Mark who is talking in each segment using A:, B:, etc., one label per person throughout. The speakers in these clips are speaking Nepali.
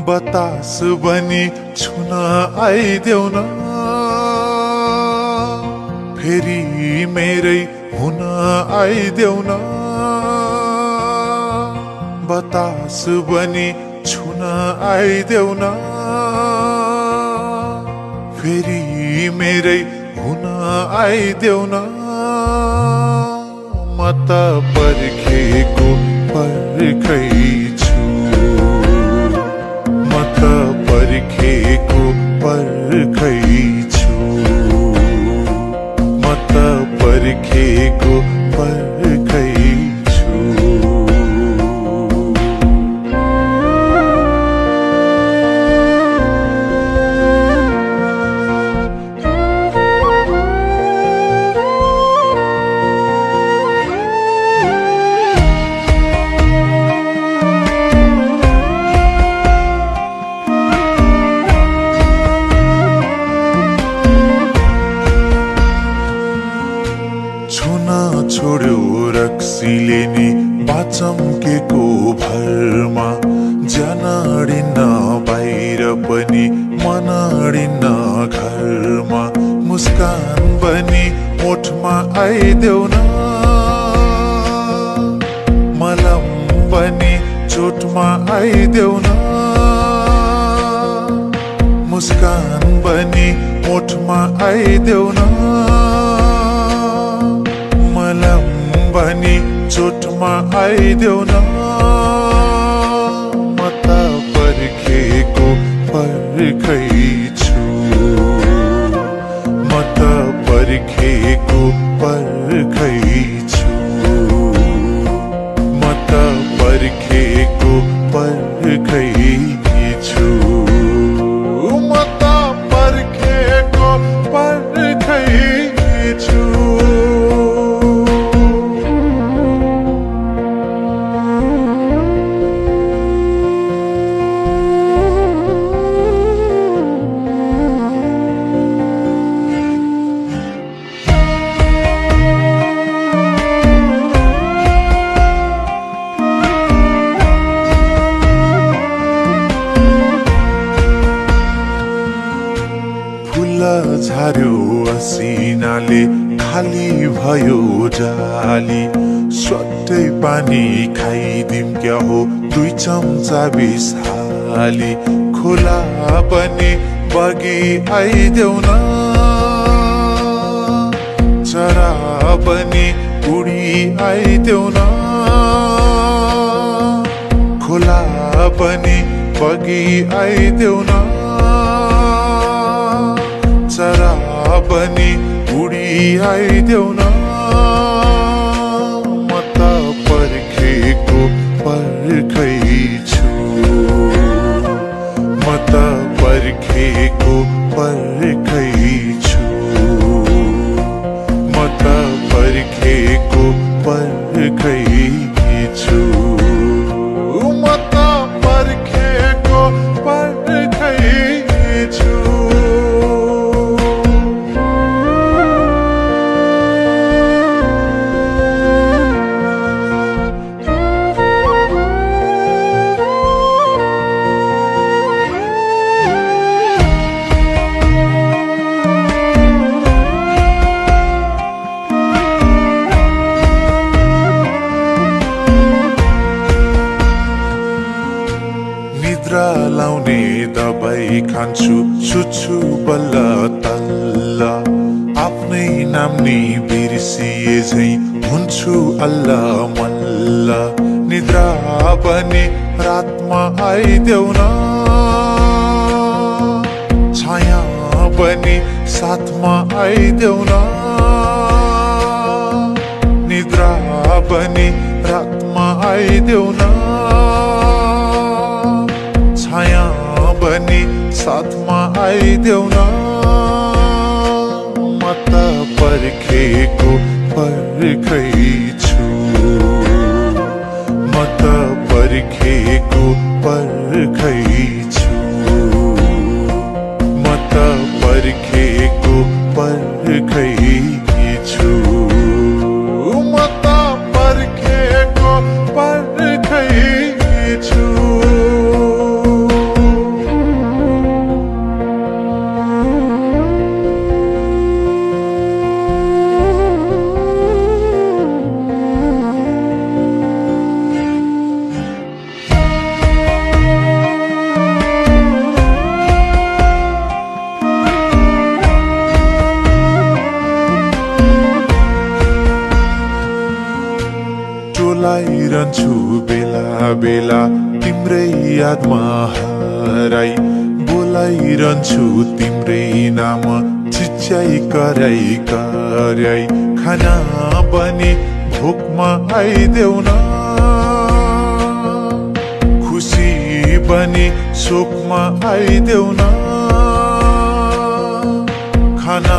A: बतास बनी छुन आइदेऊ न, फेरि मेरै हुन आइदेऊ न। बतास बनी छुन आइदेऊ न, फेरि मेरै हुन आइदेऊ न। म त पर्खेको पर्खै छु, म त पर्खेको पर्खै छु, म त पर्खेको पर्खै छु। छुन छोड्यो रक्सीले नि बाचम्केको भरमा, ज्यान अडिन्न बाहिर पनि मन अडिन्न घरमा। मुस्कान बनी ओठमा आइदेऊ न, मलम बनी चोटमा आइदेऊ न। मुस्कान बनी ओठमा आइदेऊ न, मलम बनी चोटमा आइदेऊ न। म त पर्खेको पर्खै छु, म त पर्खेको पर्खै छु, म त पर्खेको पर्खै छु, म त पर्खेको पर्खै छु। फुल झार्यो असिनाले, खाली भयो जाली। स्वाटै पानी खाइदिम क्या हो, 2 चम्चा बिस हाली। खोला पनि बगी आइदेऊ न, चरा पनि उडी आइदेऊ न। खोला पनि बगी आइदेऊ न, चरा पनि उडी आइदेऊ न। म त पर्खेको पर्खै छु, म त पर्खेको पर्खै छु, म त पर्खेको पर्खै छु, म त पर्खेको पर्खै छु। निद्रा लाउने दबाई खान्छु, सुत्छु बल्ल तल्ल। आफ्नै नाम नि बिर्सिए झै हुन्छु अल्ल मल्ल। निद्रा पनि रातमा आइदेऊ न, छाया पनि साथमा आइदेऊ न। निद्रा पनि रातमा आइदेऊ न, छाया पनि साथमा आइदेऊ न। म त पर्खेको पर्खै छु, म त पर्खेको पर्खै छु, म त पर्खेको पर्खै छु, म त पर्खेको पर्खै छु। बोलाइरहन्छु बेला बेला तिम्रै यादमा हराई, बोलाइरहन्छु तिम्रै नाम चिच्याई कराई कराई। खाना बनी भोकमा आइदेऊ न, खुसी बनी शोकमा आइदेऊ न। खाना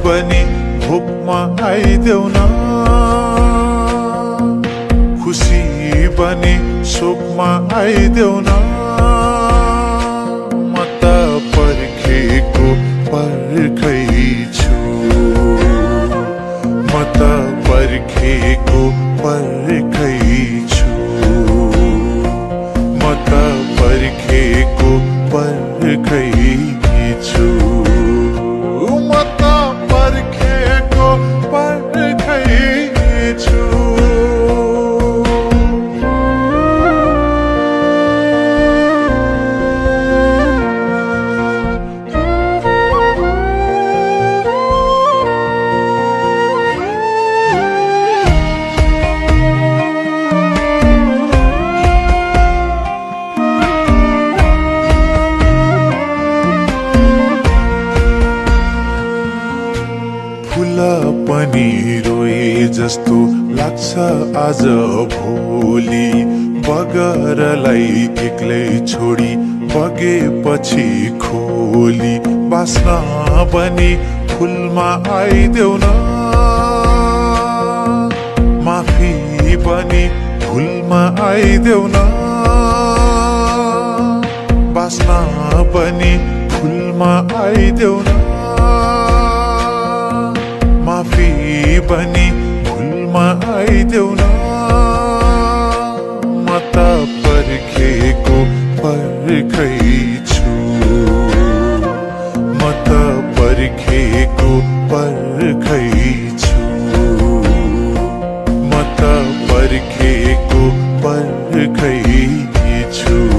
A: बनी भोकमा आइदेऊ न, खुसी बनी शोकमा आइदेऊ न। म त पर्खेको पर्खै छु, म त पर्खेको पर्खै छु, म त पर्खेको पर्खै छु, म त पर्खेको पर्खै छु। फूल पनि रोए जस्तो लाग्छ आज भोलि, बगरलाई एक्लै छोडी बगेपछि खोली। बास्न पनि फुलमा आइदेऊ न, माफी पनि फुलमा आइदेऊ न। बास्न पनि फुलमा आइदेऊ न, माफी पनि फुलमा आइदेऊ न। म त पर्खेको पर्खै छु, म त पर्खेको पर्खै छु, म त पर्खेको पर्खै छु।